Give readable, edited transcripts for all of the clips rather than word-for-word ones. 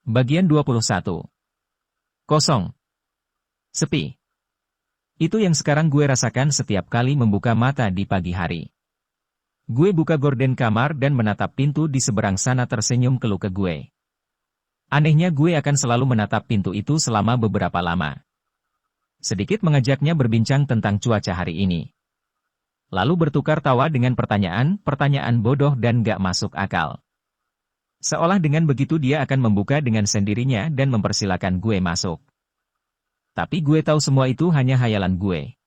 Bagian 21. Kosong. Sepi. Itu yang sekarang gue rasakan setiap kali membuka mata di pagi hari. Gue buka gorden kamar dan menatap pintu di seberang sana tersenyum keluh ke gue. Anehnya gue akan selalu menatap pintu itu selama beberapa lama. Sedikit mengajaknya berbincang tentang cuaca hari ini. Lalu bertukar tawa dengan pertanyaan bodoh dan gak masuk akal. Seolah dengan begitu dia akan membuka dengan sendirinya dan mempersilakan gue masuk. Tapi gue tahu semua itu hanya hayalan gue.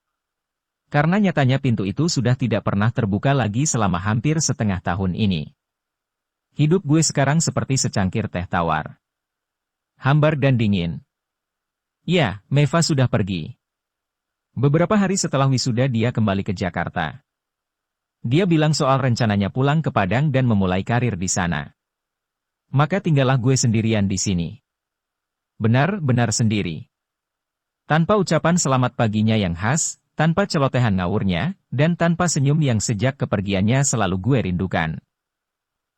Karena nyatanya pintu itu sudah tidak pernah terbuka lagi selama hampir setengah tahun ini. Hidup gue sekarang seperti secangkir teh tawar. Hambar dan dingin. Ya, Meva sudah pergi. Beberapa hari setelah wisuda dia kembali ke Jakarta. Dia bilang soal rencananya pulang ke Padang dan memulai karir di sana. Maka tinggallah gue sendirian di sini. Benar-benar sendiri. Tanpa ucapan selamat paginya yang khas, tanpa celotehan ngawurnya, dan tanpa senyum yang sejak kepergiannya selalu gue rindukan.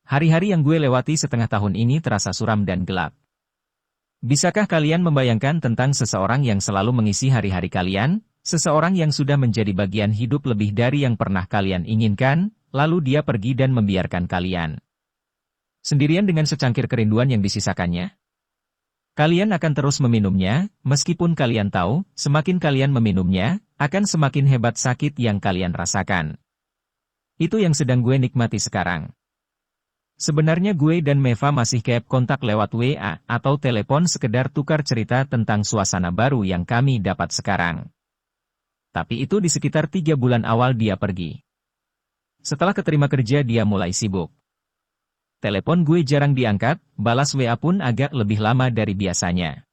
Hari-hari yang gue lewati setengah tahun ini terasa suram dan gelap. Bisakah kalian membayangkan tentang seseorang yang selalu mengisi hari-hari kalian, seseorang yang sudah menjadi bagian hidup lebih dari yang pernah kalian inginkan, lalu dia pergi dan membiarkan kalian sendirian dengan secangkir kerinduan yang disisakannya? Kalian akan terus meminumnya, meskipun kalian tahu, semakin kalian meminumnya, akan semakin hebat sakit yang kalian rasakan. Itu yang sedang gue nikmati sekarang. Sebenarnya gue dan Meva masih keep kontak lewat WA atau telepon sekedar tukar cerita tentang suasana baru yang kami dapat sekarang. Tapi itu di sekitar 3 bulan awal dia pergi. Setelah keterima kerja dia mulai sibuk. Telepon gue jarang diangkat, balas WA pun agak lebih lama dari biasanya.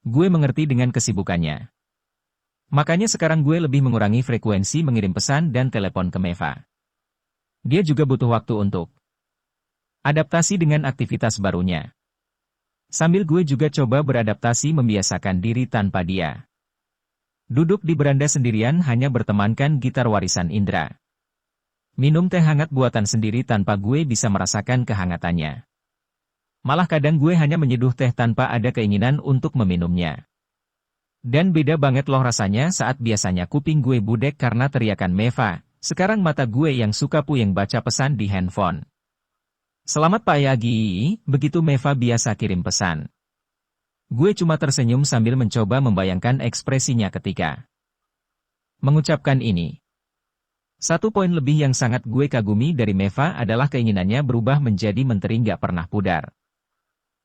Gue mengerti dengan kesibukannya. Makanya sekarang gue lebih mengurangi frekuensi mengirim pesan dan telepon ke Meva. Dia juga butuh waktu untuk adaptasi dengan aktivitas barunya. Sambil gue juga coba beradaptasi membiasakan diri tanpa dia. Duduk di beranda sendirian hanya bertemankan gitar warisan Indra. Minum teh hangat buatan sendiri tanpa gue bisa merasakan kehangatannya. Malah kadang gue hanya menyeduh teh tanpa ada keinginan untuk meminumnya. Dan beda banget loh rasanya saat biasanya kuping gue budek karena teriakan Meva, sekarang mata gue yang suka puyeng baca pesan di handphone. Selamat pagi, begitu Meva biasa kirim pesan. Gue cuma tersenyum sambil mencoba membayangkan ekspresinya ketika mengucapkan ini. Satu poin lebih yang sangat gue kagumi dari Meva adalah keinginannya berubah menjadi menteri nggak pernah pudar.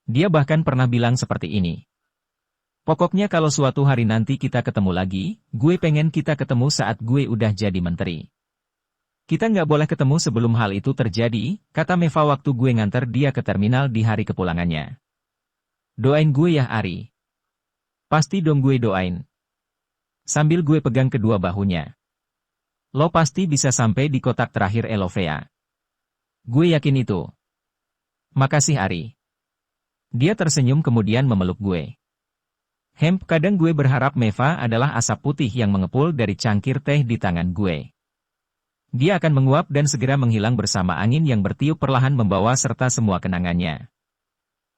Dia bahkan pernah bilang seperti ini. Pokoknya kalau suatu hari nanti kita ketemu lagi, gue pengen kita ketemu saat gue udah jadi menteri. Kita nggak boleh ketemu sebelum hal itu terjadi, kata Meva waktu gue nganter dia ke terminal di hari kepulangannya. Doain gue ya Ari. Pasti dong gue doain. Sambil gue pegang kedua bahunya. Lo pasti bisa sampai di kotak terakhir Elovea. Gue yakin itu. Makasih Ari. Dia tersenyum kemudian memeluk gue. Kadang gue berharap Meva adalah asap putih yang mengepul dari cangkir teh di tangan gue. Dia akan menguap dan segera menghilang bersama angin yang bertiup perlahan membawa serta semua kenangannya.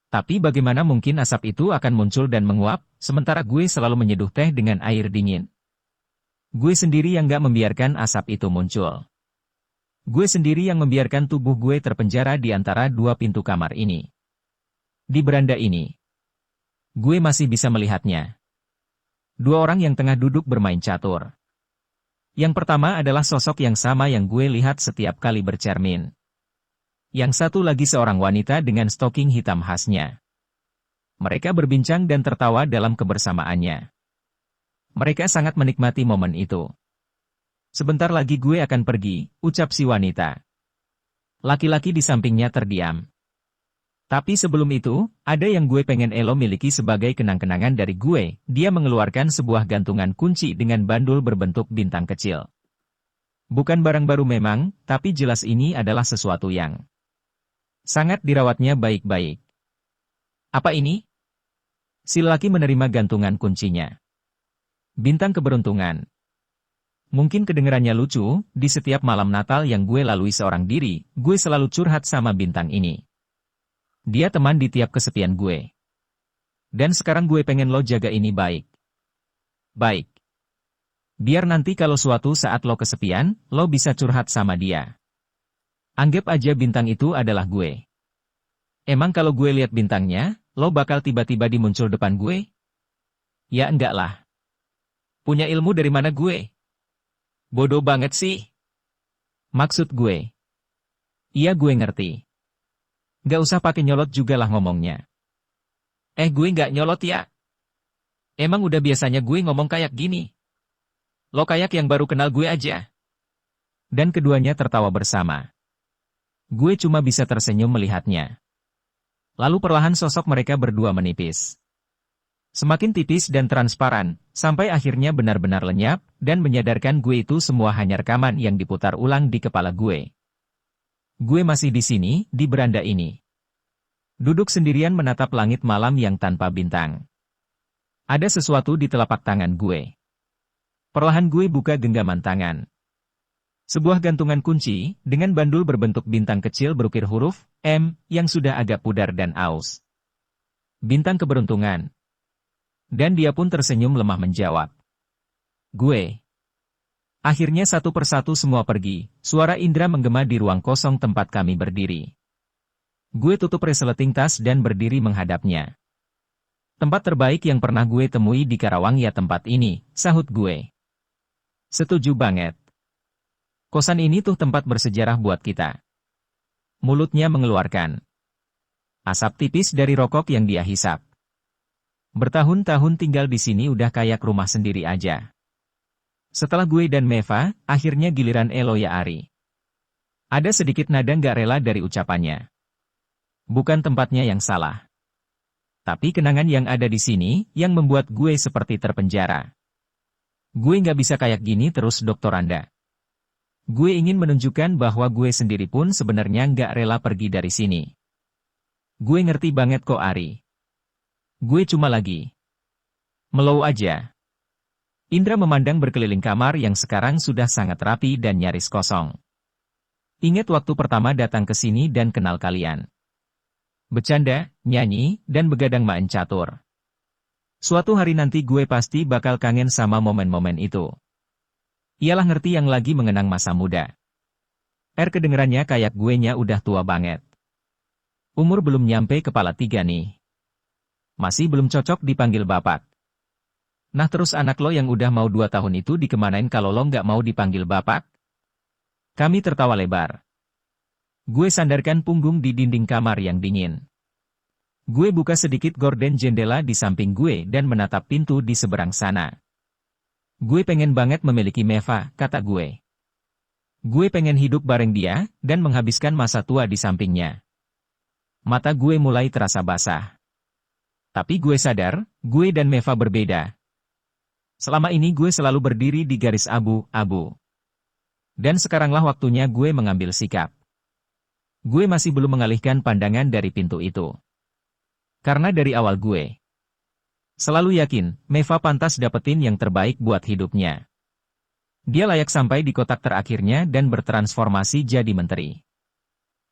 Tapi bagaimana mungkin asap itu akan muncul dan menguap, sementara gue selalu menyeduh teh dengan air dingin? Gue sendiri yang gak membiarkan asap itu muncul. Gue sendiri yang membiarkan tubuh gue terpenjara di antara dua pintu kamar ini. Di beranda ini, gue masih bisa melihatnya. Dua orang yang tengah duduk bermain catur. Yang pertama adalah sosok yang sama yang gue lihat setiap kali bercermin. Yang satu lagi seorang wanita dengan stoking hitam khasnya. Mereka berbincang dan tertawa dalam kebersamaannya. Mereka sangat menikmati momen itu. Sebentar lagi gue akan pergi, ucap si wanita. Laki-laki di sampingnya terdiam. Tapi sebelum itu, ada yang gue pengen Elo miliki sebagai kenang-kenangan dari gue. Dia mengeluarkan sebuah gantungan kunci dengan bandul berbentuk bintang kecil. Bukan barang baru memang, tapi jelas ini adalah sesuatu yang sangat dirawatnya baik-baik. Apa ini? Si lelaki menerima gantungan kuncinya. Bintang keberuntungan. Mungkin kedengerannya lucu, di setiap malam Natal yang gue lalui seorang diri, gue selalu curhat sama bintang ini. Dia teman di tiap kesepian gue. Dan sekarang gue pengen lo jaga ini baik. Baik. Biar nanti kalau suatu saat lo kesepian, lo bisa curhat sama dia. Anggap aja bintang itu adalah gue. Emang kalau gue lihat bintangnya, lo bakal tiba-tiba dimuncul depan gue? Ya enggak lah. Punya ilmu dari mana gue? Bodoh banget sih. Maksud gue. Iya gue ngerti. Gak usah pakai nyolot juga lah ngomongnya. Gue nggak nyolot ya. Emang udah biasanya gue ngomong kayak gini. Lo kayak yang baru kenal gue aja. Dan keduanya tertawa bersama. Gue cuma bisa tersenyum melihatnya. Lalu perlahan sosok mereka berdua menipis. Semakin tipis dan transparan, sampai akhirnya benar-benar lenyap, dan menyadarkan gue itu semua hanya rekaman yang diputar ulang di kepala gue. Gue masih di sini, di beranda ini. Duduk sendirian menatap langit malam yang tanpa bintang. Ada sesuatu di telapak tangan gue. Perlahan gue buka genggaman tangan. Sebuah gantungan kunci, dengan bandul berbentuk bintang kecil berukir huruf M, yang sudah agak pudar dan aus. Bintang keberuntungan. Dan dia pun tersenyum lemah menjawab. Gue. Akhirnya satu persatu semua pergi, suara Indra menggema di ruang kosong tempat kami berdiri. Gue tutup resleting tas dan berdiri menghadapnya. Tempat terbaik yang pernah gue temui di Karawang ya tempat ini, sahut gue. Setuju banget. Kosan ini tuh tempat bersejarah buat kita. Mulutnya mengeluarkan asap tipis dari rokok yang dia hisap. Bertahun-tahun tinggal di sini udah kayak rumah sendiri aja. Setelah gue dan Meva, akhirnya giliran Eloya Ari. Ada sedikit nada nggak rela dari ucapannya. Bukan tempatnya yang salah. Tapi kenangan yang ada di sini, yang membuat gue seperti terpenjara. Gue nggak bisa kayak gini terus Dr. Anda. Gue ingin menunjukkan bahwa gue sendiri pun sebenarnya nggak rela pergi dari sini. Gue ngerti banget kok Ari. Gue cuma lagi melow aja. Indra memandang berkeliling kamar yang sekarang sudah sangat rapi dan nyaris kosong. Ingat waktu pertama datang ke sini dan kenal kalian. Bercanda, nyanyi, dan begadang main catur. Suatu hari nanti gue pasti bakal kangen sama momen-momen itu. Ialah ngerti yang lagi mengenang masa muda. Kedengerannya kayak guenya udah tua banget. Umur belum nyampe kepala 3 nih. Masih belum cocok dipanggil bapak. Nah terus anak lo yang udah mau 2 tahun itu dikemanain kalau lo nggak mau dipanggil bapak? Kami tertawa lebar. Gue sandarkan punggung di dinding kamar yang dingin. Gue buka sedikit gorden jendela di samping gue dan menatap pintu di seberang sana. Gue pengen banget memiliki Meva, kata gue. Gue pengen hidup bareng dia, dan menghabiskan masa tua di sampingnya. Mata gue mulai terasa basah. Tapi gue sadar, gue dan Meva berbeda. Selama ini gue selalu berdiri di garis abu-abu. Dan sekaranglah waktunya gue mengambil sikap. Gue masih belum mengalihkan pandangan dari pintu itu. Karena dari awal gue selalu yakin, Meva pantas dapetin yang terbaik buat hidupnya. Dia layak sampai di kotak terakhirnya dan bertransformasi jadi menteri.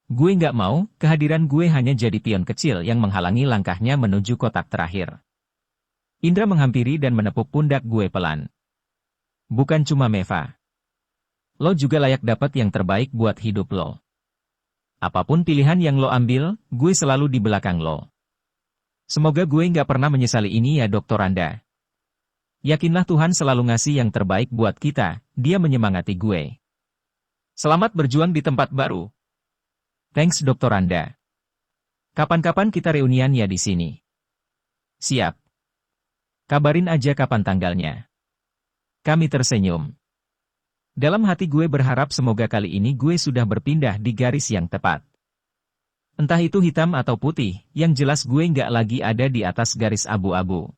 Gue nggak mau, kehadiran gue hanya jadi pion kecil yang menghalangi langkahnya menuju kotak terakhir. Indra menghampiri dan menepuk pundak gue pelan. Bukan cuma Meva. Lo juga layak dapat yang terbaik buat hidup lo. Apapun pilihan yang lo ambil, gue selalu di belakang lo. Semoga gue nggak pernah menyesali ini ya Dr. Anda. Yakinlah Tuhan selalu ngasih yang terbaik buat kita, dia menyemangati gue. Selamat berjuang di tempat baru. Thanks Dr. Anda. Kapan-kapan kita reunian ya di sini. Siap. Kabarin aja kapan tanggalnya. Kami tersenyum. Dalam hati gue berharap semoga kali ini gue sudah berpindah di garis yang tepat. Entah itu hitam atau putih, yang jelas gue nggak lagi ada di atas garis abu-abu.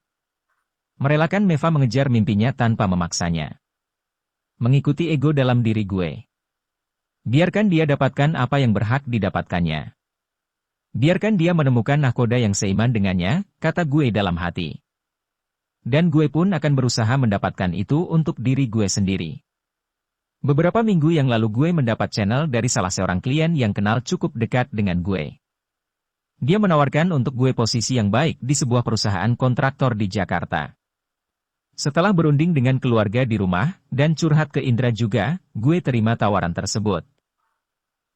Merelakan Meva mengejar mimpinya tanpa memaksanya. Mengikuti ego dalam diri gue. Biarkan dia dapatkan apa yang berhak didapatkannya. Biarkan dia menemukan nahkoda yang seiman dengannya, kata gue dalam hati. Dan gue pun akan berusaha mendapatkan itu untuk diri gue sendiri. Beberapa minggu yang lalu gue mendapat channel dari salah seorang klien yang kenal cukup dekat dengan gue. Dia menawarkan untuk gue posisi yang baik di sebuah perusahaan kontraktor di Jakarta. Setelah berunding dengan keluarga di rumah, dan curhat ke Indra juga, gue terima tawaran tersebut.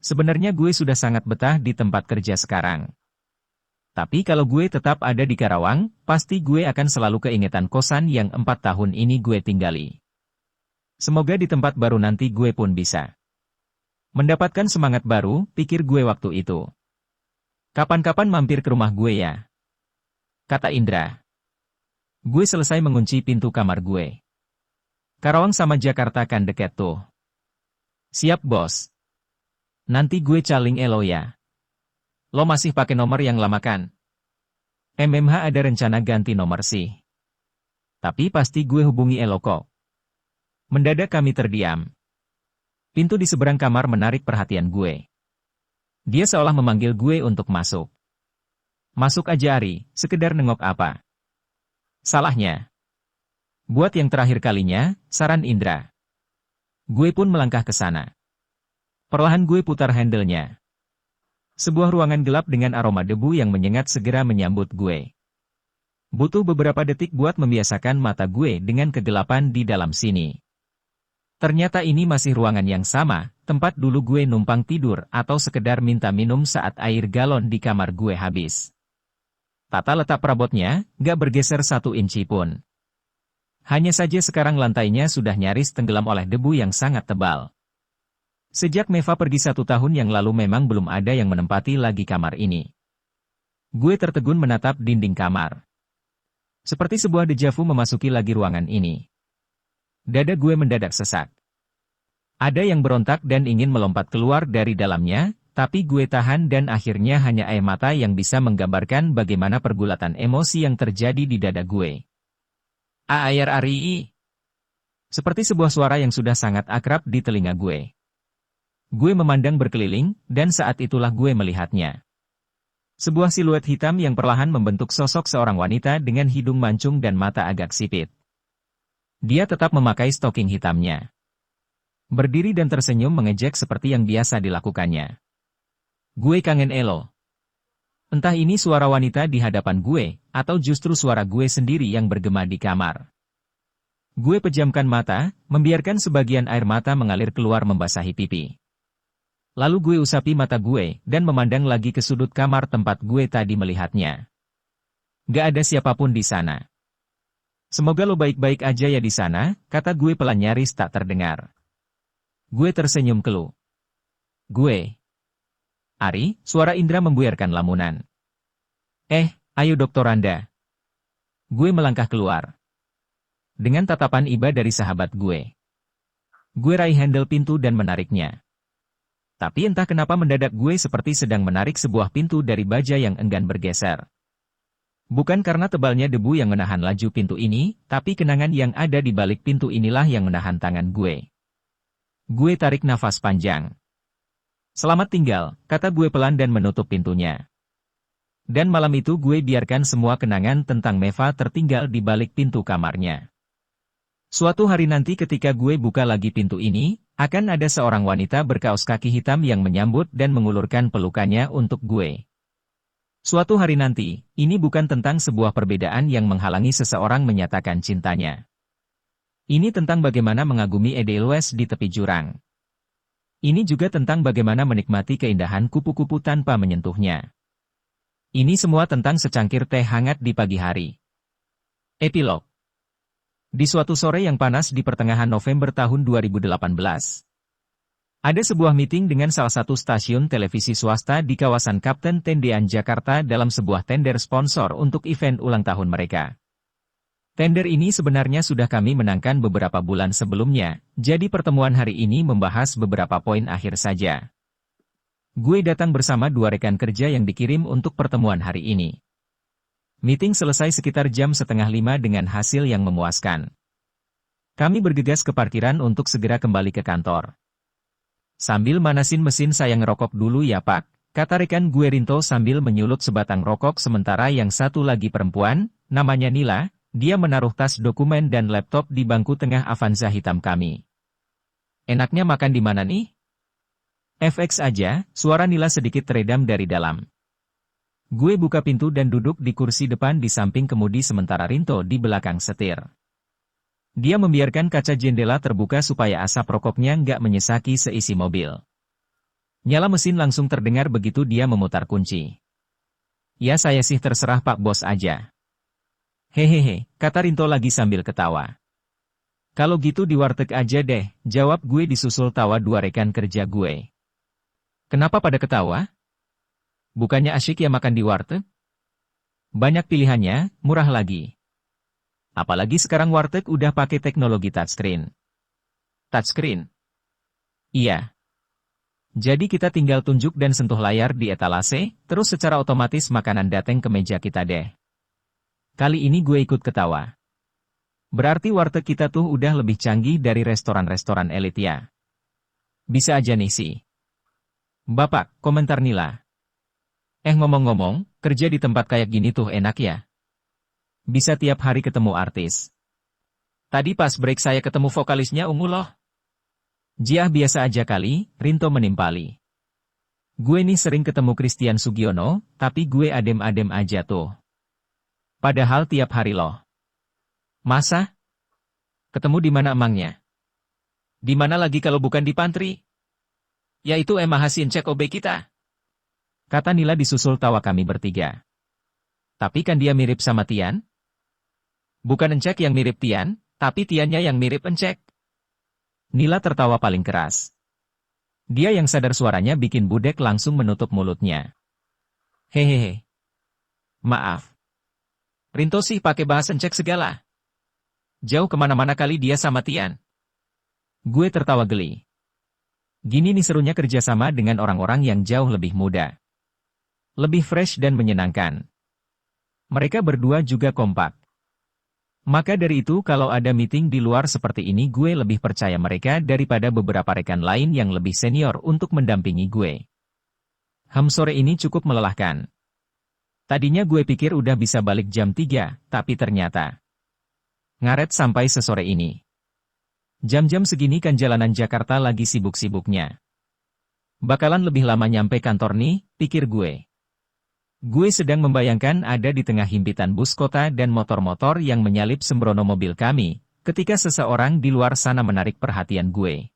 Sebenarnya gue sudah sangat betah di tempat kerja sekarang. Tapi kalau gue tetap ada di Karawang, pasti gue akan selalu keingetan kosan yang 4 tahun ini gue tinggali. Semoga di tempat baru nanti gue pun bisa mendapatkan semangat baru, pikir gue waktu itu. Kapan-kapan mampir ke rumah gue ya, kata Indra. Gue selesai mengunci pintu kamar gue. Karawang sama Jakarta kan deket tuh. Siap bos. Nanti gue calling elo ya. Lo masih pakai nomor yang lama kan? MMH ada rencana ganti nomor sih. Tapi pasti gue hubungi elo kok. Mendadak kami terdiam. Pintu di seberang kamar menarik perhatian gue. Dia seolah memanggil gue untuk masuk. Masuk aja Ari, sekedar nengok apa. Salahnya. Buat yang terakhir kalinya, saran Indra. Gue pun melangkah ke sana. Perlahan gue putar handle-nya. Sebuah ruangan gelap dengan aroma debu yang menyengat segera menyambut gue. Butuh beberapa detik buat membiasakan mata gue dengan kegelapan di dalam sini. Ternyata ini masih ruangan yang sama, tempat dulu gue numpang tidur atau sekedar minta minum saat air galon di kamar gue habis. Tata letak perabotnya, gak bergeser 1 inci pun. Hanya saja sekarang lantainya sudah nyaris tenggelam oleh debu yang sangat tebal. Sejak Meva pergi 1 tahun yang lalu memang belum ada yang menempati lagi kamar ini. Gue tertegun menatap dinding kamar. Seperti sebuah dejavu memasuki lagi ruangan ini. Dada gue mendadak sesak. Ada yang berontak dan ingin melompat keluar dari dalamnya, tapi gue tahan dan akhirnya hanya air mata yang bisa menggambarkan bagaimana pergulatan emosi yang terjadi di dada gue. Air Ari. Seperti sebuah suara yang sudah sangat akrab di telinga gue. Gue memandang berkeliling, dan saat itulah gue melihatnya. Sebuah siluet hitam yang perlahan membentuk sosok seorang wanita dengan hidung mancung dan mata agak sipit. Dia tetap memakai stoking hitamnya. Berdiri dan tersenyum mengejek seperti yang biasa dilakukannya. Gue kangen elo. Entah ini suara wanita di hadapan gue, atau justru suara gue sendiri yang bergema di kamar. Gue pejamkan mata, membiarkan sebagian air mata mengalir keluar membasahi pipi. Lalu gue usapi mata gue, dan memandang lagi ke sudut kamar tempat gue tadi melihatnya. Gak ada siapapun di sana. Semoga lo baik-baik aja ya di sana, kata gue pelan nyaris tak terdengar. Gue tersenyum keluh. Gue. Ari, suara Indra membuyarkan lamunan. Ayo doktoranda. Gue melangkah keluar. Dengan tatapan iba dari sahabat gue. Gue raih handle pintu dan menariknya. Tapi entah kenapa mendadak gue seperti sedang menarik sebuah pintu dari baja yang enggan bergeser. Bukan karena tebalnya debu yang menahan laju pintu ini, tapi kenangan yang ada di balik pintu inilah yang menahan tangan gue. Gue tarik nafas panjang. Selamat tinggal, kata gue pelan dan menutup pintunya. Dan malam itu gue biarkan semua kenangan tentang Meva tertinggal di balik pintu kamarnya. Suatu hari nanti ketika gue buka lagi pintu ini, akan ada seorang wanita berkaos kaki hitam yang menyambut dan mengulurkan pelukannya untuk gue. Suatu hari nanti, ini bukan tentang sebuah perbedaan yang menghalangi seseorang menyatakan cintanya. Ini tentang bagaimana mengagumi Edelweiss di tepi jurang. Ini juga tentang bagaimana menikmati keindahan kupu-kupu tanpa menyentuhnya. Ini semua tentang secangkir teh hangat di pagi hari. Epilog. Di suatu sore yang panas di pertengahan November tahun 2018. Ada sebuah meeting dengan salah satu stasiun televisi swasta di kawasan Kapten Tendean Jakarta dalam sebuah tender sponsor untuk event ulang tahun mereka. Tender ini sebenarnya sudah kami menangkan beberapa bulan sebelumnya, jadi pertemuan hari ini membahas beberapa poin akhir saja. Gue datang bersama 2 rekan kerja yang dikirim untuk pertemuan hari ini. Meeting selesai sekitar jam 4:30 dengan hasil yang memuaskan. Kami bergegas ke parkiran untuk segera kembali ke kantor. Sambil manasin mesin saya ngerokok dulu ya Pak, kata rekan gue Rinto sambil menyulut sebatang rokok sementara yang satu lagi perempuan, namanya Nila, dia menaruh tas dokumen dan laptop di bangku tengah Avanza hitam kami. Enaknya makan di mana nih? FX aja, suara Nila sedikit teredam dari dalam. Gue buka pintu dan duduk di kursi depan di samping kemudi sementara Rinto di belakang setir. Dia membiarkan kaca jendela terbuka supaya asap rokoknya nggak menyesaki seisi mobil. Nyala mesin langsung terdengar begitu dia memutar kunci. Ya saya sih terserah Pak Bos aja. Hehehe, kata Rinto lagi sambil ketawa. Kalau gitu di warteg aja deh, jawab gue disusul tawa dua rekan kerja gue. Kenapa pada ketawa? Bukannya asyik ya makan di warteg? Banyak pilihannya, murah lagi. Apalagi sekarang warteg udah pakai teknologi touchscreen. Touchscreen? Iya. Jadi kita tinggal tunjuk dan sentuh layar di etalase, terus secara otomatis makanan dateng ke meja kita deh. Kali ini gue ikut ketawa. Berarti warteg kita tuh udah lebih canggih dari restoran-restoran elit ya. Bisa aja nih sih. Bapak, komentar Nila. Ngomong-ngomong, kerja di tempat kayak gini tuh enak ya. Bisa tiap hari ketemu artis. Tadi pas break saya ketemu vokalisnya ungu loh. Jiah biasa aja kali, Rinto menimpali. Gue nih sering ketemu Christian Sugiono, tapi gue adem-adem aja tuh. Padahal tiap hari loh. Masa? Ketemu di mana emangnya? Di mana lagi kalau bukan di pantry? Yaitu Emma Hasin cek OB kita. Kata Nila disusul tawa kami bertiga. Tapi kan dia mirip sama Tian? Bukan Encek yang mirip Tian, tapi Tiannya yang mirip Encek. Nila tertawa paling keras. Dia yang sadar suaranya bikin Budek langsung menutup mulutnya. Hehehe. Maaf. Rinto sih pakai bahasa Encek segala. Jauh kemana-mana kali dia sama Tian. Gue tertawa geli. Gini nih serunya kerjasama dengan orang-orang yang jauh lebih muda. Lebih fresh dan menyenangkan. Mereka berdua juga kompak. Maka dari itu kalau ada meeting di luar seperti ini gue lebih percaya mereka daripada beberapa rekan lain yang lebih senior untuk mendampingi gue. Sore ini cukup melelahkan. Tadinya gue pikir udah bisa balik jam 3, tapi ternyata ngaret sampai sesore ini. Jam-jam segini kan jalanan Jakarta lagi sibuk-sibuknya. Bakalan lebih lama nyampe kantor nih, pikir gue. Gue sedang membayangkan ada di tengah himpitan bus kota dan motor-motor yang menyalip sembrono mobil kami, ketika seseorang di luar sana menarik perhatian gue.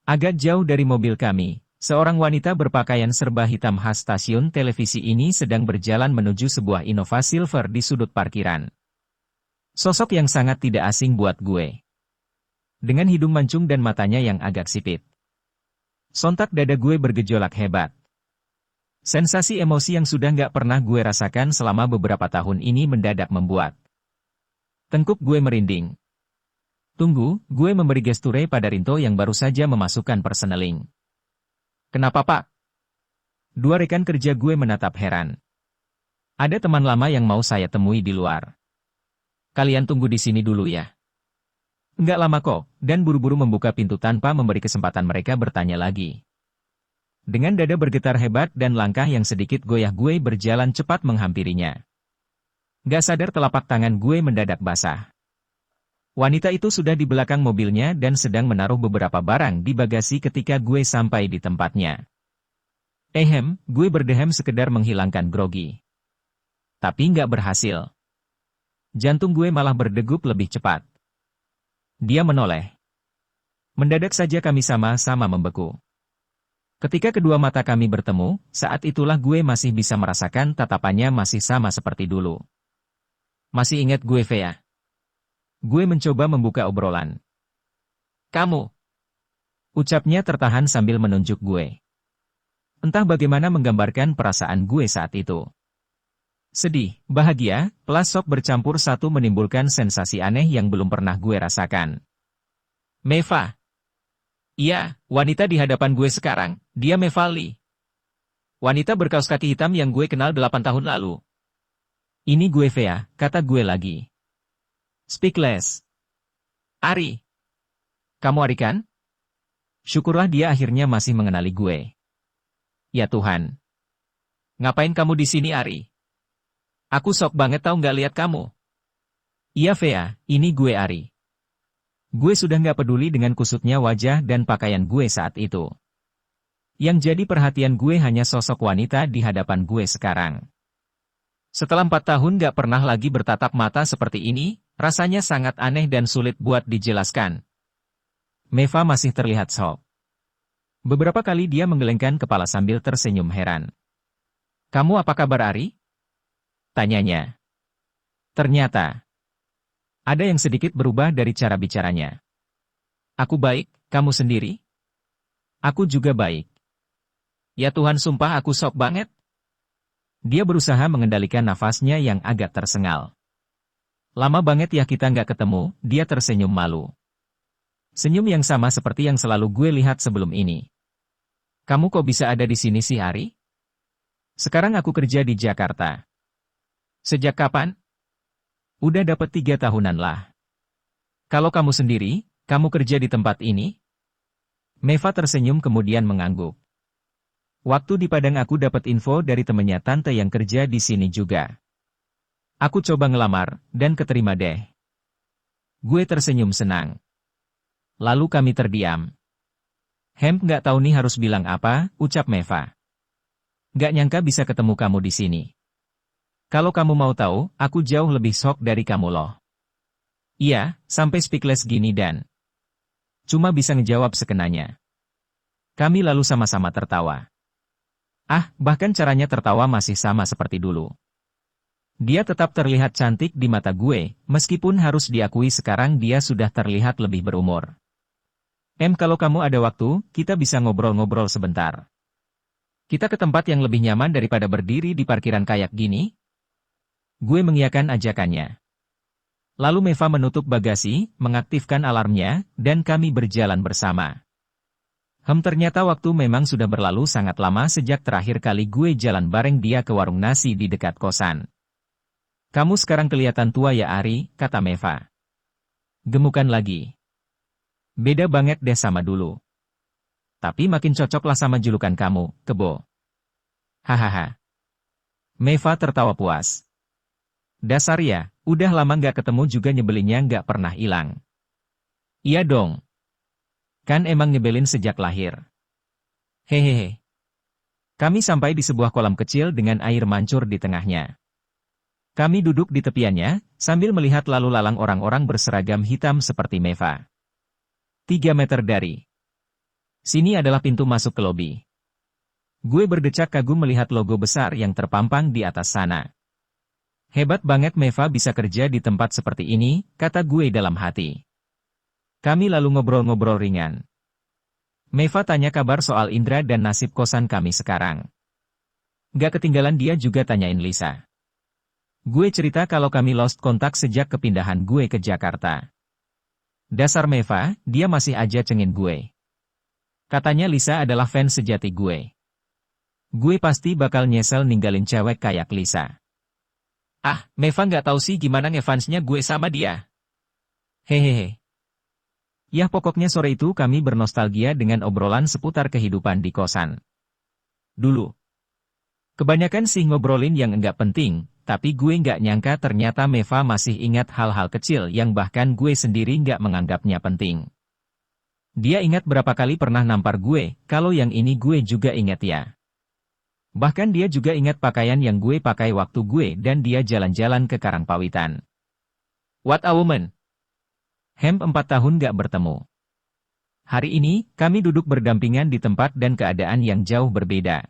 Agak jauh dari mobil kami, seorang wanita berpakaian serba hitam khas stasiun televisi ini sedang berjalan menuju sebuah Innova Silver di sudut parkiran. Sosok yang sangat tidak asing buat gue. Dengan hidung mancung dan matanya yang agak sipit. Sontak dada gue bergejolak hebat. Sensasi emosi yang sudah nggak pernah gue rasakan selama beberapa tahun ini mendadak membuat tengkuk gue merinding. Tunggu, gue memberi gesture pada Rinto yang baru saja memasukkan perseneling. Kenapa Pak? Dua rekan kerja gue menatap heran. Ada teman lama yang mau saya temui di luar. Kalian tunggu di sini dulu ya. Nggak lama kok, dan buru-buru membuka pintu tanpa memberi kesempatan mereka bertanya lagi. Dengan dada bergetar hebat dan langkah yang sedikit goyah gue berjalan cepat menghampirinya. Gak sadar telapak tangan gue mendadak basah. Wanita itu sudah di belakang mobilnya dan sedang menaruh beberapa barang di bagasi ketika gue sampai di tempatnya. Gue berdehem sekedar menghilangkan grogi. Tapi nggak berhasil. Jantung gue malah berdegup lebih cepat. Dia menoleh. Mendadak saja kami sama-sama membeku. Ketika kedua mata kami bertemu, saat itulah gue masih bisa merasakan tatapannya masih sama seperti dulu. Masih ingat gue, Vea? Gue mencoba membuka obrolan. Kamu? Ucapnya tertahan sambil menunjuk gue. Entah bagaimana menggambarkan perasaan gue saat itu. Sedih, bahagia, plus shock bercampur satu menimbulkan sensasi aneh yang belum pernah gue rasakan. Meva. Iya, wanita di hadapan gue sekarang, dia Mevali. Wanita berkaus kaki hitam yang gue kenal 8 tahun lalu. Ini gue Vea, kata gue lagi. Speak less. Ari. Kamu Ari kan? Syukurlah dia akhirnya masih mengenali gue. Ya Tuhan. Ngapain kamu di sini Ari? Aku sok banget tau nggak lihat kamu. Iya Vea, ini gue Ari. Gue sudah nggak peduli dengan kusutnya wajah dan pakaian gue saat itu. Yang jadi perhatian gue hanya sosok wanita di hadapan gue sekarang. Setelah 4 tahun gak pernah lagi bertatap mata seperti ini, rasanya sangat aneh dan sulit buat dijelaskan. Meva masih terlihat shock. Beberapa kali dia menggelengkan kepala sambil tersenyum heran. "Kamu apa kabar, Ari?" tanyanya. Ternyata, ada yang sedikit berubah dari cara bicaranya. "Aku baik, kamu sendiri?" "Aku juga baik." "Ya Tuhan, sumpah aku shock banget." Dia berusaha mengendalikan nafasnya yang agak tersengal. "Lama banget ya kita nggak ketemu," dia tersenyum malu. Senyum yang sama seperti yang selalu gue lihat sebelum ini. "Kamu kok bisa ada di sini sih, Ari?" "Sekarang aku kerja di Jakarta." "Sejak kapan?" "Udah dapat 3 tahunan lah." "Kalau kamu sendiri, kamu kerja di tempat ini?" Meva tersenyum kemudian mengangguk. "Waktu di Padang aku dapat info dari temennya tante yang kerja di sini juga. Aku coba ngelamar, dan keterima deh." Gue tersenyum senang. Lalu kami terdiam. Nggak tahu nih harus bilang apa," ucap Meva. "Nggak nyangka bisa ketemu kamu di sini. Kalau kamu mau tahu, aku jauh lebih shock dari kamu loh." "Iya, sampai speechless gini dan cuma bisa ngejawab sekenanya." Kami lalu sama-sama tertawa. Bahkan caranya tertawa masih sama seperti dulu. Dia tetap terlihat cantik di mata gue, meskipun harus diakui sekarang dia sudah terlihat lebih berumur. Kalau kamu ada waktu, kita bisa ngobrol-ngobrol sebentar. Kita ke tempat yang lebih nyaman daripada berdiri di parkiran kayak gini?" Gue mengiyakan ajakannya. Lalu Meva menutup bagasi, mengaktifkan alarmnya, dan kami berjalan bersama. Ternyata waktu memang sudah berlalu sangat lama sejak terakhir kali gue jalan bareng dia ke warung nasi di dekat kosan. "Kamu sekarang kelihatan tua ya, Ari," kata Meva. "Gemukan lagi. Beda banget deh sama dulu. Tapi makin cocok lah sama julukan kamu, Kebo." Hahaha. Meva tertawa puas. "Dasar ya, udah lama nggak ketemu juga nyebelinnya nggak pernah hilang." "Iya dong. Kan emang nyebelin sejak lahir." Hehehe. Kami sampai di sebuah kolam kecil dengan air mancur di tengahnya. Kami duduk di tepiannya, sambil melihat lalu lalang orang-orang berseragam hitam seperti Meva. 3 meter dari sini adalah pintu masuk ke lobi. Gue berdecak kagum melihat logo besar yang terpampang di atas sana. "Hebat banget Meva bisa kerja di tempat seperti ini," kata gue dalam hati. Kami lalu ngobrol-ngobrol ringan. Meva tanya kabar soal Indra dan nasib kosan kami sekarang. Gak ketinggalan dia juga tanyain Lisa. Gue cerita kalau kami lost kontak sejak kepindahan gue ke Jakarta. "Dasar Meva, dia masih aja cengin gue. Katanya Lisa adalah fans sejati gue. Gue pasti bakal nyesel ninggalin cewek kayak Lisa." Meva nggak tahu sih gimana ngefansnya gue sama dia. Hehehe. Ya pokoknya sore itu kami bernostalgia dengan obrolan seputar kehidupan di kosan. Dulu. Kebanyakan sih ngobrolin yang enggak penting, tapi gue nggak nyangka ternyata Meva masih ingat hal-hal kecil yang bahkan gue sendiri nggak menganggapnya penting. Dia ingat berapa kali pernah nampar gue, kalau yang ini gue juga ingat ya. Bahkan dia juga ingat pakaian yang gue pakai waktu gue dan dia jalan-jalan ke Karangpawitan. What a woman! 4 tahun gak bertemu. Hari ini, kami duduk berdampingan di tempat dan keadaan yang jauh berbeda.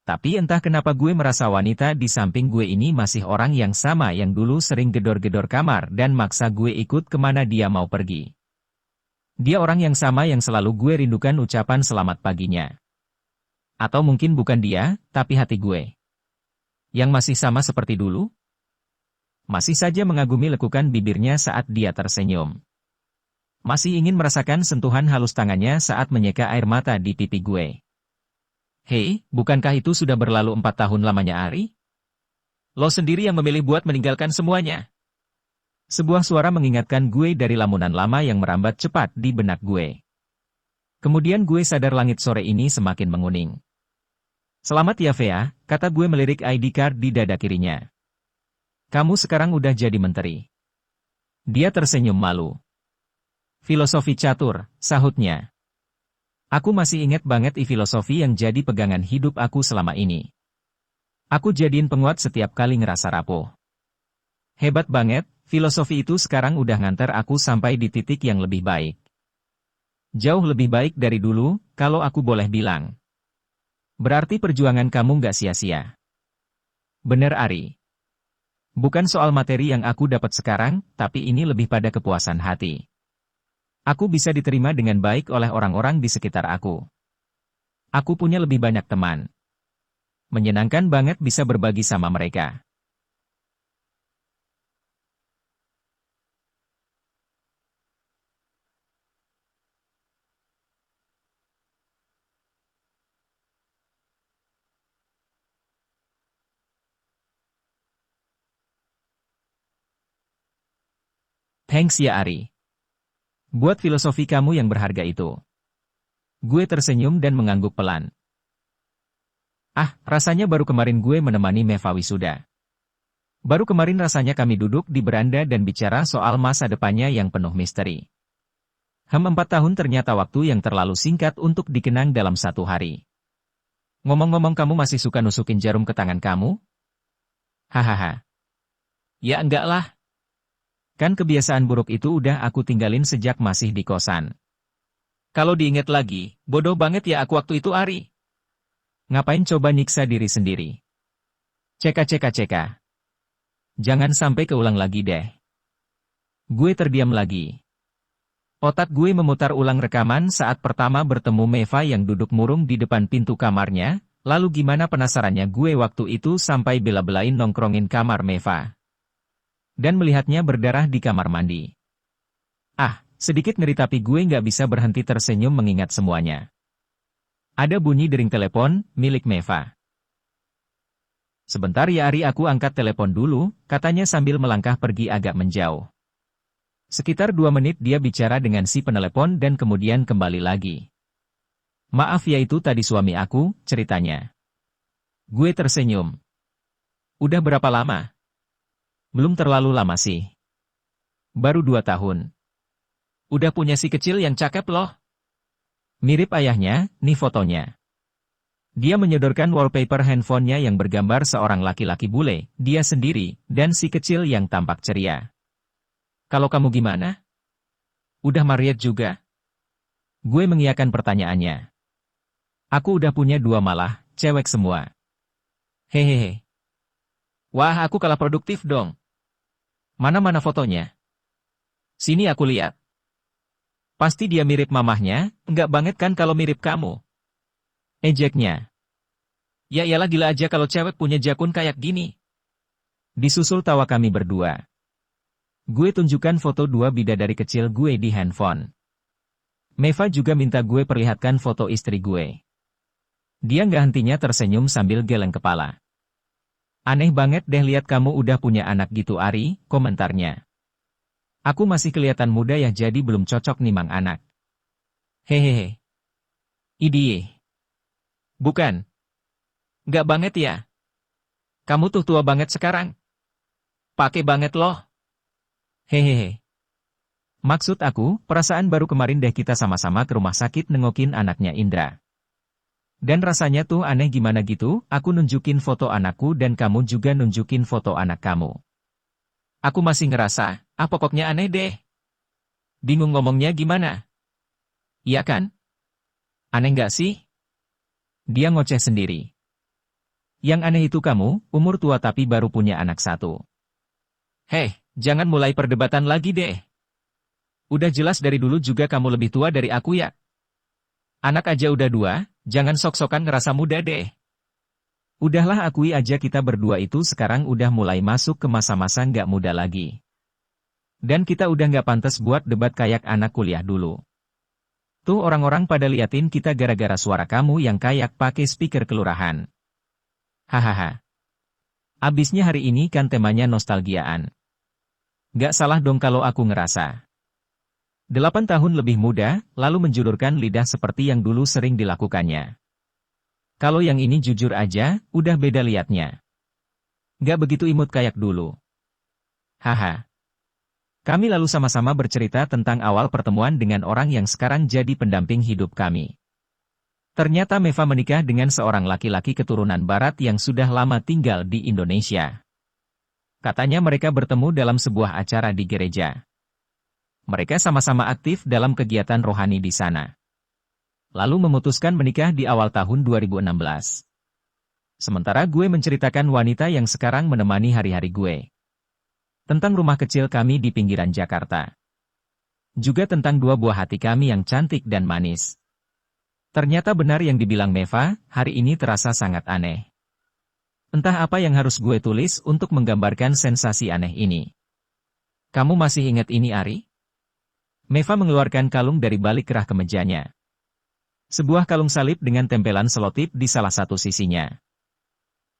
Tapi entah kenapa gue merasa wanita di samping gue ini masih orang yang sama yang dulu sering gedor-gedor kamar dan maksa gue ikut kemana dia mau pergi. Dia orang yang sama yang selalu gue rindukan ucapan selamat paginya. Atau mungkin bukan dia, tapi hati gue. Yang masih sama seperti dulu? Masih saja mengagumi lekukan bibirnya saat dia tersenyum. Masih ingin merasakan sentuhan halus tangannya saat menyeka air mata di pipi gue. Hei, bukankah itu sudah berlalu 4 tahun lamanya Ari? Lo sendiri yang memilih buat meninggalkan semuanya. Sebuah suara mengingatkan gue dari lamunan lama yang merambat cepat di benak gue. Kemudian gue sadar langit sore ini semakin menguning. Selamat ya Vea, kata gue melirik ID card di dada kirinya. Kamu sekarang udah jadi menteri. Dia tersenyum malu. Filosofi catur, sahutnya. Aku masih ingat banget filosofi yang jadi pegangan hidup aku selama ini. Aku jadiin penguat setiap kali ngerasa rapuh. Hebat banget, filosofi itu sekarang udah nganter aku sampai di titik yang lebih baik. Jauh lebih baik dari dulu, kalau aku boleh bilang. Berarti perjuangan kamu nggak sia-sia. Bener Ari. Bukan soal materi yang aku dapat sekarang, tapi ini lebih pada kepuasan hati. Aku bisa diterima dengan baik oleh orang-orang di sekitar aku. Aku punya lebih banyak teman. Menyenangkan banget bisa berbagi sama mereka. Thanks ya Ari. Buat filosofi kamu yang berharga itu. Gue tersenyum dan mengangguk pelan. Ah, rasanya baru kemarin gue menemani Meva wisuda. Baru kemarin rasanya kami duduk di beranda dan bicara soal masa depannya yang penuh misteri. 4 tahun ternyata waktu yang terlalu singkat untuk dikenang dalam satu hari. Ngomong-ngomong kamu masih suka nusukin jarum ke tangan kamu? Hahaha. Ya enggak lah. Kan kebiasaan buruk itu udah aku tinggalin sejak masih di kosan. Kalau diinget lagi, bodoh banget ya aku waktu itu Ari. Ngapain coba nyiksa diri sendiri? Ceka. Jangan sampai keulang lagi deh. Gue terdiam lagi. Otak gue memutar ulang rekaman saat pertama bertemu Meva yang duduk murung di depan pintu kamarnya, lalu gimana penasarannya gue waktu itu sampai bela-belain nongkrongin kamar Meva. Dan melihatnya berdarah di kamar mandi. Ah, sedikit ngeri tapi gue nggak bisa berhenti tersenyum mengingat semuanya. Ada bunyi dering telepon, milik Meva. Sebentar ya Ari aku angkat telepon dulu, katanya sambil melangkah pergi agak menjauh. Sekitar 2 menit dia bicara dengan si penelepon dan kemudian kembali lagi. Maaf ya itu tadi suami aku, ceritanya. Gue tersenyum. Udah berapa lama? Belum terlalu lama sih. Baru 2 tahun. Udah punya si kecil yang cakep loh. Mirip ayahnya, nih fotonya. Dia menyodorkan wallpaper handphonenya yang bergambar seorang laki-laki bule, dia sendiri, dan si kecil yang tampak ceria. Kalau kamu gimana? Udah married juga? Gue mengiyakan pertanyaannya. Aku udah punya 2 malah, cewek semua. Hehehe. Wah aku kalah produktif dong. Mana-mana fotonya? Sini aku lihat. Pasti dia mirip mamahnya, enggak banget kan kalau mirip kamu? Ejeknya. Ya iyalah gila aja kalau cewek punya jakun kayak gini. Disusul tawa kami berdua. Gue tunjukkan foto 2 bidadari kecil gue di handphone. Meva juga minta gue perlihatkan foto istri gue. Dia nggak hentinya tersenyum sambil geleng kepala. Aneh banget deh lihat kamu udah punya anak gitu Ari, komentarnya. Aku masih kelihatan muda ya jadi belum cocok nimang anak. Hehehe. Idih. Bukan. Nggak banget ya. Kamu tuh tua banget sekarang. Pakai banget loh. Hehehe. Maksud aku, perasaan baru kemarin deh kita sama-sama ke rumah sakit nengokin anaknya Indra. Dan rasanya tuh aneh gimana gitu, aku nunjukin foto anakku dan kamu juga nunjukin foto anak kamu. Aku masih ngerasa, pokoknya aneh deh. Bingung ngomongnya gimana? Iya kan? Aneh nggak sih? Dia ngoceh sendiri. Yang aneh itu kamu, umur tua tapi baru punya anak 1. Hei, jangan mulai perdebatan lagi deh. Udah jelas dari dulu juga kamu lebih tua dari aku ya. Anak aja udah 2, jangan sok-sokan ngerasa muda deh. Udahlah akui aja kita berdua itu sekarang udah mulai masuk ke masa-masa nggak muda lagi. Dan kita udah nggak pantas buat debat kayak anak kuliah dulu. Tuh orang-orang pada liatin kita gara-gara suara kamu yang kayak pakai speaker kelurahan. Hahaha. Abisnya hari ini kan temanya nostalgiaan. Nggak salah dong kalau aku ngerasa. 8 tahun lebih muda, lalu menjulurkan lidah seperti yang dulu sering dilakukannya. Kalau yang ini jujur aja, udah beda liatnya. Gak begitu imut kayak dulu. Haha. Kami lalu sama-sama bercerita tentang awal pertemuan dengan orang yang sekarang jadi pendamping hidup kami. Ternyata Meva menikah dengan seorang laki-laki keturunan barat yang sudah lama tinggal di Indonesia. Katanya mereka bertemu dalam sebuah acara di gereja. Mereka sama-sama aktif dalam kegiatan rohani di sana. Lalu memutuskan menikah di awal tahun 2016. Sementara gue menceritakan wanita yang sekarang menemani hari-hari gue. Tentang rumah kecil kami di pinggiran Jakarta. Juga tentang dua buah hati kami yang cantik dan manis. Ternyata benar yang dibilang Meva, hari ini terasa sangat aneh. Entah apa yang harus gue tulis untuk menggambarkan sensasi aneh ini. Kamu masih ingat ini, Ari? Meva mengeluarkan kalung dari balik kerah kemejanya. Sebuah kalung salib dengan tempelan selotip di salah satu sisinya.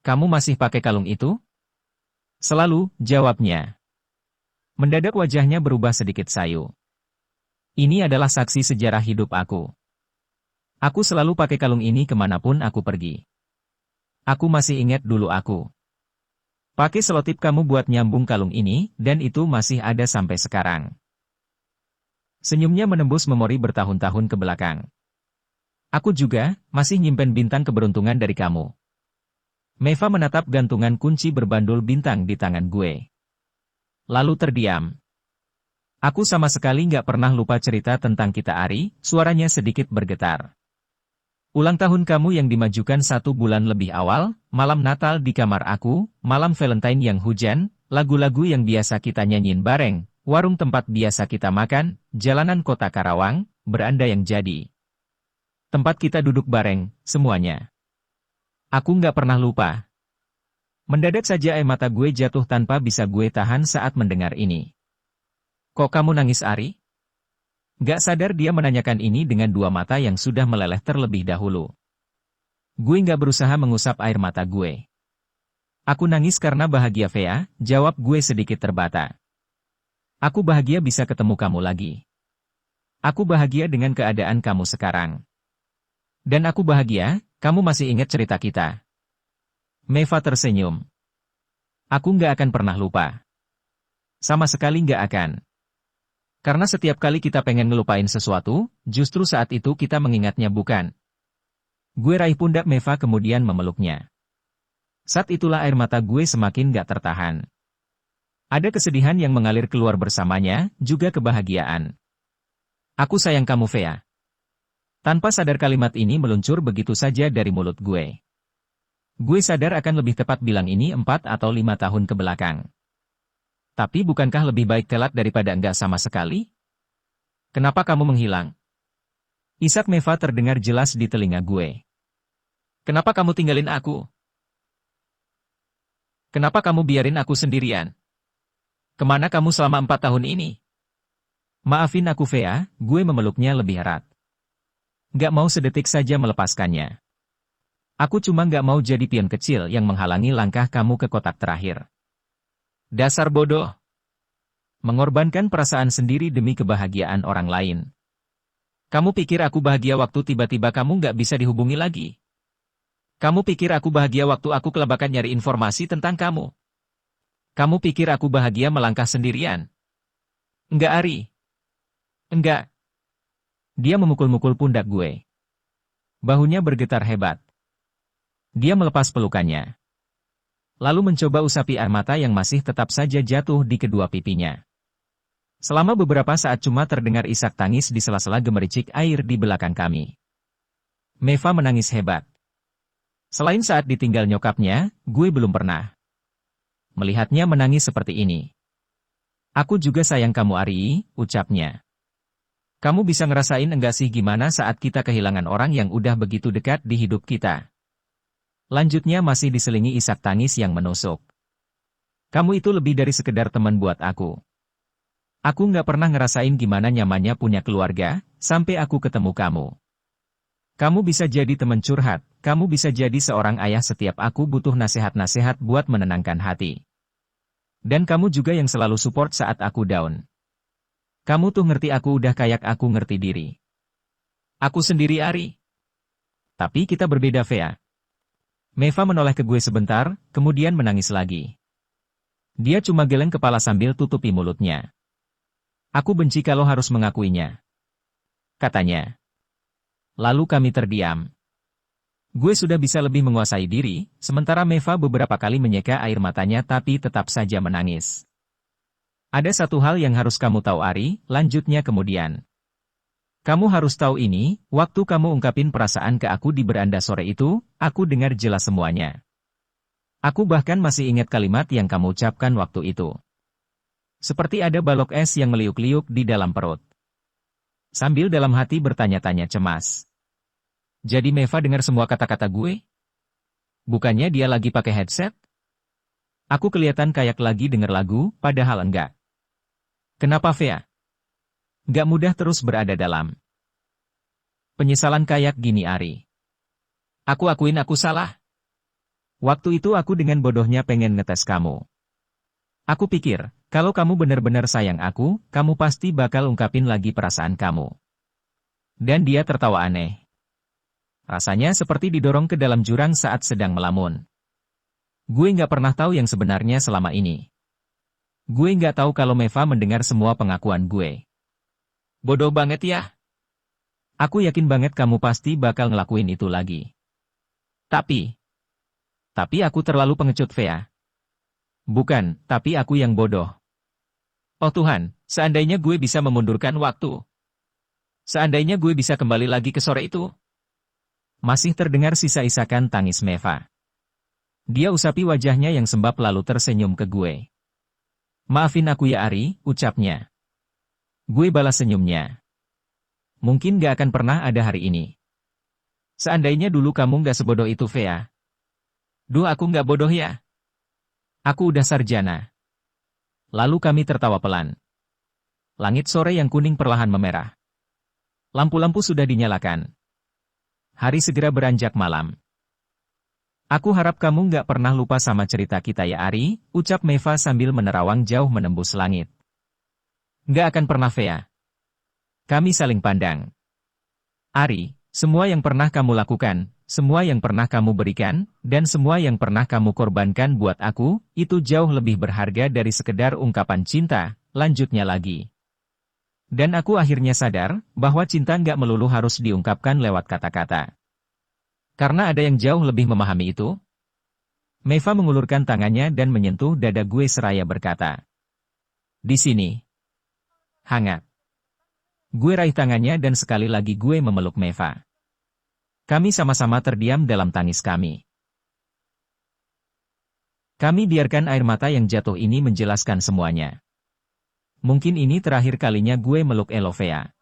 Kamu masih pakai kalung itu? Selalu, jawabnya. Mendadak wajahnya berubah sedikit sayu. Ini adalah saksi sejarah hidup aku. Aku selalu pakai kalung ini kemanapun aku pergi. Aku masih ingat dulu aku pakai selotip kamu buat nyambung kalung ini, dan itu masih ada sampai sekarang. Senyumnya menembus memori bertahun-tahun ke belakang. Aku juga masih nyimpen bintang keberuntungan dari kamu. Meva menatap gantungan kunci berbandul bintang di tangan gue. Lalu terdiam. Aku sama sekali nggak pernah lupa cerita tentang kita, Ari, suaranya sedikit bergetar. Ulang tahun kamu yang dimajukan 1 bulan lebih awal, malam Natal di kamar aku, malam Valentine yang hujan, lagu-lagu yang biasa kita nyanyiin bareng, warung tempat biasa kita makan, jalanan kota Karawang, beranda yang jadi. Tempat kita duduk bareng, semuanya. Aku nggak pernah lupa. Mendadak saja air mata gue jatuh tanpa bisa gue tahan saat mendengar ini. Kok kamu nangis, Ari? Gak sadar dia menanyakan ini dengan dua mata yang sudah meleleh terlebih dahulu. Gue gak berusaha mengusap air mata gue. Aku nangis karena bahagia, Vea, jawab gue sedikit terbata. Aku bahagia bisa ketemu kamu lagi. Aku bahagia dengan keadaan kamu sekarang. Dan aku bahagia, kamu masih ingat cerita kita. Meva tersenyum. Aku gak akan pernah lupa. Sama sekali gak akan. Karena setiap kali kita pengen ngelupain sesuatu, justru saat itu kita mengingatnya, bukan? Gue raih pundak Meva kemudian memeluknya. Saat itulah air mata gue semakin gak tertahan. Ada kesedihan yang mengalir keluar bersamanya, juga kebahagiaan. Aku sayang kamu, Vea. Tanpa sadar kalimat ini meluncur begitu saja dari mulut gue. Gue sadar akan lebih tepat bilang ini 4 atau 5 tahun ke belakang. Tapi bukankah lebih baik telat daripada enggak sama sekali? Kenapa kamu menghilang? Isak Meva terdengar jelas di telinga gue. Kenapa kamu tinggalin aku? Kenapa kamu biarin aku sendirian? Kemana kamu selama 4 tahun ini? Maafin aku, Vea, gue memeluknya lebih erat. Gak mau sedetik saja melepaskannya. Aku cuma gak mau jadi pion kecil yang menghalangi langkah kamu ke kotak terakhir. Dasar bodoh. Mengorbankan perasaan sendiri demi kebahagiaan orang lain. Kamu pikir aku bahagia waktu tiba-tiba kamu nggak bisa dihubungi lagi? Kamu pikir aku bahagia waktu aku kelabakan nyari informasi tentang kamu? Kamu pikir aku bahagia melangkah sendirian? Enggak, Ari. Enggak. Dia memukul-mukul pundak gue. Bahunya bergetar hebat. Dia melepas pelukannya. Lalu mencoba usapi air mata yang masih tetap saja jatuh di kedua pipinya. Selama beberapa saat cuma terdengar isak tangis di sela-sela gemericik air di belakang kami. Meva menangis hebat. Selain saat ditinggal nyokapnya, gue belum pernah melihatnya menangis seperti ini. Aku juga sayang kamu, Ari, ucapnya. Kamu bisa ngerasain enggak sih gimana saat kita kehilangan orang yang udah begitu dekat di hidup kita? Lanjutnya masih diselingi isak tangis yang menusuk. Kamu itu lebih dari sekedar teman buat aku. Aku nggak pernah ngerasain gimana nyamannya punya keluarga, sampai aku ketemu kamu. Kamu bisa jadi teman curhat, kamu bisa jadi seorang ayah setiap aku butuh nasihat-nasihat buat menenangkan hati. Dan kamu juga yang selalu support saat aku down. Kamu tuh ngerti aku udah kayak aku ngerti diri. Aku sendiri, Ari. Tapi kita berbeda, Vea. Meva menoleh ke gue sebentar, kemudian menangis lagi. Dia cuma geleng kepala sambil tutupi mulutnya. Aku benci kalau harus mengakuinya, katanya. Lalu kami terdiam. Gue sudah bisa lebih menguasai diri, sementara Meva beberapa kali menyeka air matanya tapi tetap saja menangis. Ada satu hal yang harus kamu tahu Ari, lanjutnya kemudian. Kamu harus tahu ini, waktu kamu ungkapin perasaan ke aku di beranda sore itu, aku dengar jelas semuanya. Aku bahkan masih ingat kalimat yang kamu ucapkan waktu itu. Seperti ada balok es yang meliuk-liuk di dalam perut. Sambil dalam hati bertanya-tanya cemas. Jadi Meva dengar semua kata-kata gue? Bukannya dia lagi pakai headset? Aku kelihatan kayak lagi denger lagu, padahal enggak. Kenapa Vea? Gak mudah terus berada dalam penyesalan kayak gini Ari. Aku akuin aku salah. Waktu itu aku dengan bodohnya pengen ngetes kamu. Aku pikir, kalau kamu benar-benar sayang aku, kamu pasti bakal ungkapin lagi perasaan kamu. Dan dia tertawa aneh. Rasanya seperti didorong ke dalam jurang saat sedang melamun. Gue nggak pernah tahu yang sebenarnya selama ini. Gue nggak tahu kalau Meva mendengar semua pengakuan gue. Bodoh banget ya. Aku yakin banget kamu pasti bakal ngelakuin itu lagi. Tapi aku terlalu pengecut Vea. Bukan, tapi aku yang bodoh. Oh Tuhan, seandainya gue bisa memundurkan waktu. Seandainya gue bisa kembali lagi ke sore itu. Masih terdengar sisa-isakan tangis Meva. Dia usapi wajahnya yang sembab lalu tersenyum ke gue. Maafin aku ya Ari, ucapnya. Gue balas senyumnya. Mungkin gak akan pernah ada hari ini. Seandainya dulu kamu gak sebodoh itu Vea. Duh aku gak bodoh ya. Aku udah sarjana. Lalu kami tertawa pelan. Langit sore yang kuning perlahan memerah. Lampu-lampu sudah dinyalakan. Hari segera beranjak malam. Aku harap kamu nggak pernah lupa sama cerita kita ya Ari, ucap Meva sambil menerawang jauh menembus langit. Nggak akan pernah Vea. Kami saling pandang. Ari, semua yang pernah kamu lakukan, semua yang pernah kamu berikan, dan semua yang pernah kamu korbankan buat aku, itu jauh lebih berharga dari sekedar ungkapan cinta, lanjutnya lagi. Dan aku akhirnya sadar, bahwa cinta nggak melulu harus diungkapkan lewat kata-kata. Karena ada yang jauh lebih memahami itu. Meva mengulurkan tangannya dan menyentuh dada gue seraya berkata. Di sini. Hangat. Gue raih tangannya dan sekali lagi gue memeluk Meva. Kami sama-sama terdiam dalam tangis kami. Kami biarkan air mata yang jatuh ini menjelaskan semuanya. Mungkin ini terakhir kalinya gue meluk Vea.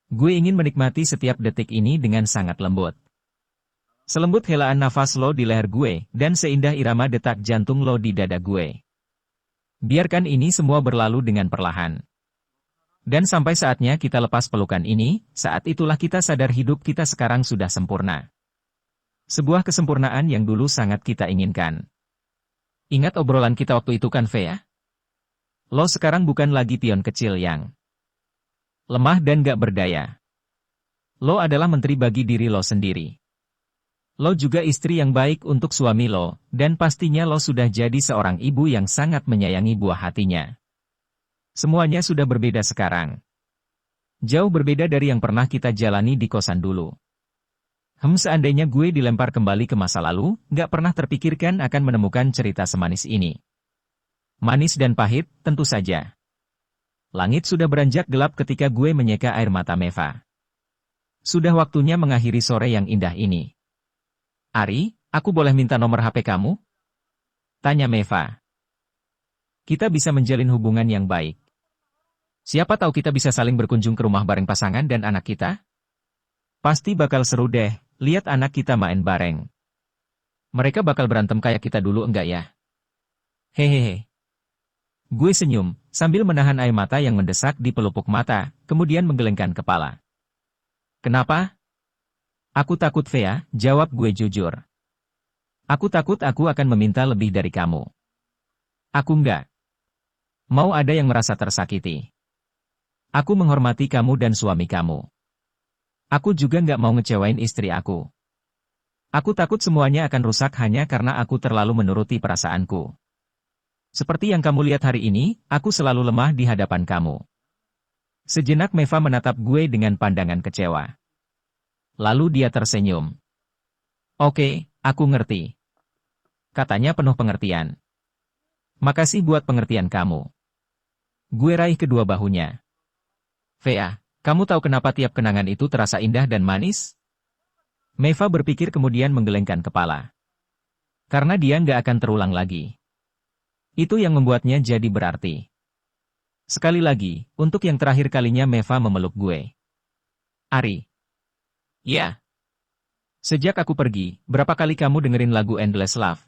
Gue ingin menikmati setiap detik ini dengan sangat lembut. Selembut helaan nafas lo di leher gue, dan seindah irama detak jantung lo di dada gue. Biarkan ini semua berlalu dengan perlahan. Dan sampai saatnya kita lepas pelukan ini, saat itulah kita sadar hidup kita sekarang sudah sempurna. Sebuah kesempurnaan yang dulu sangat kita inginkan. Ingat obrolan kita waktu itu kan Vea? Lo sekarang bukan lagi pion kecil yang lemah dan gak berdaya. Lo adalah menteri bagi diri lo sendiri. Lo juga istri yang baik untuk suami lo, dan pastinya lo sudah jadi seorang ibu yang sangat menyayangi buah hatinya. Semuanya sudah berbeda sekarang. Jauh berbeda dari yang pernah kita jalani di kosan dulu. Seandainya gue dilempar kembali ke masa lalu, gak pernah terpikirkan akan menemukan cerita semanis ini. Manis dan pahit, tentu saja. Langit sudah beranjak gelap ketika gue menyeka air mata Meva. Sudah waktunya mengakhiri sore yang indah ini. Ari, aku boleh minta nomor HP kamu? Tanya Meva. Kita bisa menjalin hubungan yang baik. Siapa tahu kita bisa saling berkunjung ke rumah bareng pasangan dan anak kita? Pasti bakal seru deh, lihat anak kita main bareng. Mereka bakal berantem kayak kita dulu enggak ya? Hehehe. Gue senyum, sambil menahan air mata yang mendesak di pelupuk mata, kemudian menggelengkan kepala. Kenapa? Aku takut Vea, jawab gue jujur. Aku takut aku akan meminta lebih dari kamu. Aku enggak mau ada yang merasa tersakiti. Aku menghormati kamu dan suami kamu. Aku juga enggak mau ngecewain istri aku. Aku takut semuanya akan rusak hanya karena aku terlalu menuruti perasaanku. Seperti yang kamu lihat hari ini, aku selalu lemah di hadapan kamu. Sejenak Meva menatap gue dengan pandangan kecewa. Lalu dia tersenyum. Oke, aku ngerti. Katanya penuh pengertian. Makasih buat pengertian kamu. Gue raih kedua bahunya. Vea, kamu tahu kenapa tiap kenangan itu terasa indah dan manis? Meva berpikir kemudian menggelengkan kepala. Karena dia nggak akan terulang lagi. Itu yang membuatnya jadi berarti. Sekali lagi, untuk yang terakhir kalinya Meva memeluk gue. Ari. Ya. Sejak aku pergi, berapa kali kamu dengerin lagu Endless Love?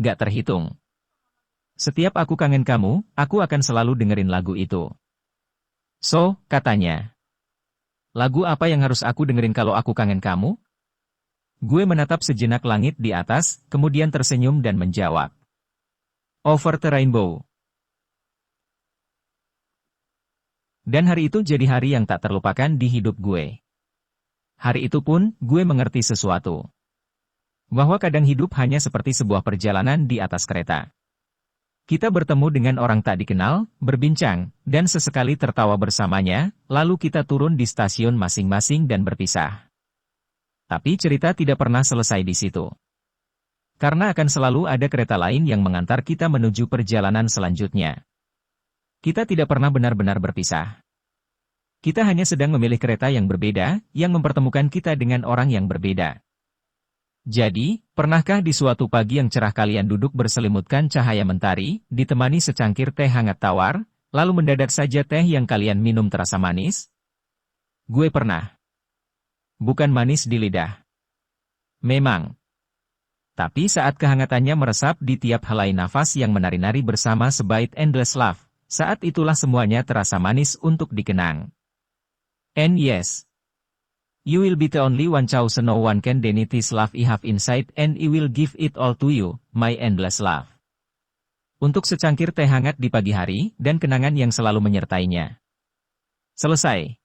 Gak terhitung. Setiap aku kangen kamu, aku akan selalu dengerin lagu itu. So, katanya. Lagu apa yang harus aku dengerin kalau aku kangen kamu? Gue menatap sejenak langit di atas, kemudian tersenyum dan menjawab. Over the Rainbow. Dan hari itu jadi hari yang tak terlupakan di hidup gue. Hari itu pun, gue mengerti sesuatu. Bahwa kadang hidup hanya seperti sebuah perjalanan di atas kereta. Kita bertemu dengan orang tak dikenal, berbincang, dan sesekali tertawa bersamanya, lalu kita turun di stasiun masing-masing dan berpisah. Tapi cerita tidak pernah selesai di situ. Karena akan selalu ada kereta lain yang mengantar kita menuju perjalanan selanjutnya. Kita tidak pernah benar-benar berpisah. Kita hanya sedang memilih kereta yang berbeda, yang mempertemukan kita dengan orang yang berbeda. Jadi, pernahkah di suatu pagi yang cerah kalian duduk berselimutkan cahaya mentari, ditemani secangkir teh hangat tawar, lalu mendadak saja teh yang kalian minum terasa manis? Gue pernah. Bukan manis di lidah. Memang. Tapi saat kehangatannya meresap di tiap helai nafas yang menari-nari bersama sebait Endless Love, saat itulah semuanya terasa manis untuk dikenang. And yes. You will be the only one chosen, no one can deny this love I have inside and I will give it all to you, my endless love. Untuk secangkir teh hangat di pagi hari dan kenangan yang selalu menyertainya. Selesai.